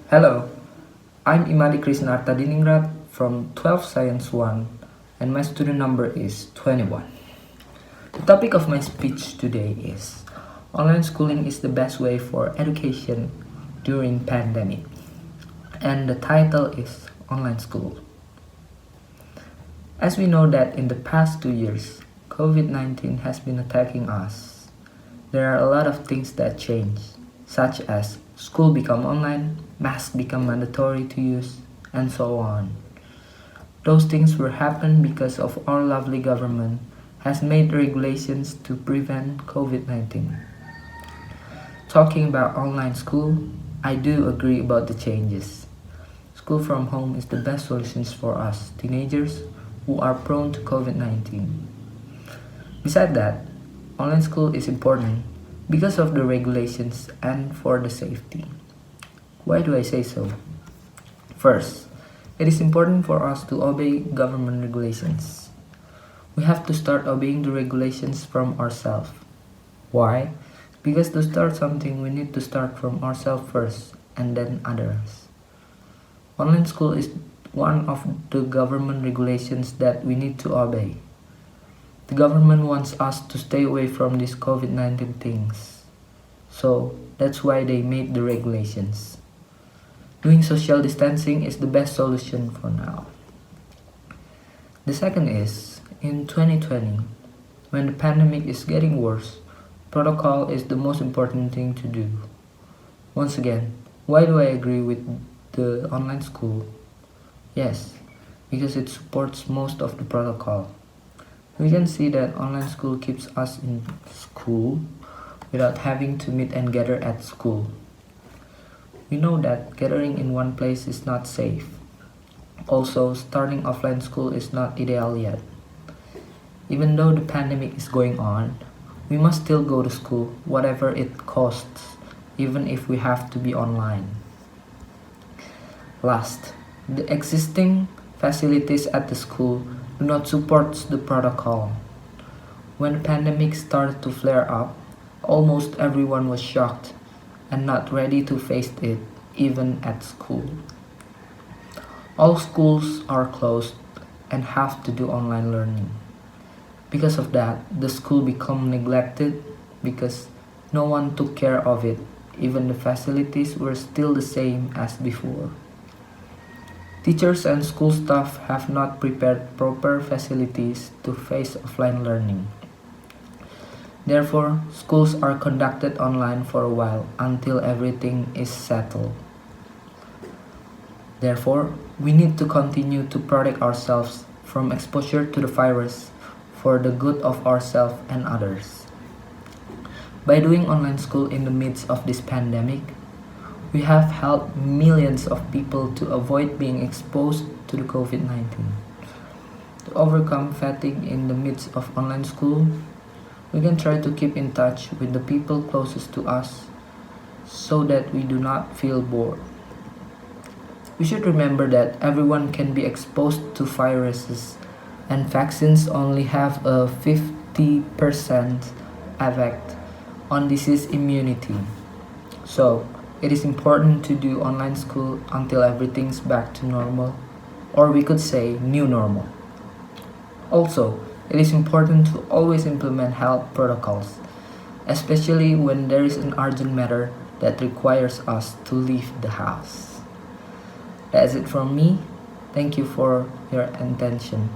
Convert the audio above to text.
Hello, I'm Krisna from 12 Science 1 and my student number is 21. The topic of my speech today is online schooling is the best way for education during pandemic, and the title is Online School. As we know that in the past 2 years, COVID-19 has been attacking us. There are a lot of things that change, such as school become online, masks become mandatory to use, and so on. Those things will happen because of our lovely government has made regulations to prevent COVID-19. Talking about online school, I do agree about the changes. School from home is the best solutions for us teenagers who are prone to COVID-19. Besides that, online school is important because of the regulations and for the safety. Why do I say so? First, it is important for us to obey government regulations. We have to start obeying the regulations from ourselves. Why? Because to start something, we need to start from ourselves first and then others. Online school is one of the government regulations that we need to obey. The government wants us to stay away from these COVID-19 things. So that's why they made the regulations. Doing social distancing is the best solution for now. The second is, in 2020, when the pandemic is getting worse, protocol is the most important thing to do. Once again, why do I agree with the online school? Yes, because it supports most of the protocol. We can see that online school keeps us in school without having to meet and gather at school. We know that gathering in one place is not safe. Also, starting offline school is not ideal yet. Even though the pandemic is going on, we must still go to school, whatever it costs, even if we have to be online. Last, the existing facilities at the school do not support the protocol. When the pandemic started to flare up, almost everyone was shocked and not ready to face it, even at school. All schools are closed and have to do online learning. Because of that, the school became neglected because no one took care of it. Even the facilities were still the same as before. Teachers and school staff have not prepared proper facilities to face offline learning. Therefore, schools are conducted online for a while until everything is settled. Therefore, we need to continue to protect ourselves from exposure to the virus for the good of ourselves and others. By doing online school in the midst of this pandemic, we have helped millions of people to avoid being exposed to the COVID-19. To overcome fatigue in the midst of online school, we can try to keep in touch with the people closest to us so that we do not feel bored. We should remember that everyone can be exposed to viruses and vaccines only have a 50% effect on disease immunity. So, it is important to do online school until everything's back to normal, or we could say new normal. Also, it is important to always implement health protocols, especially when there is an urgent matter that requires us to leave the house. That's it from me. Thank you for your attention.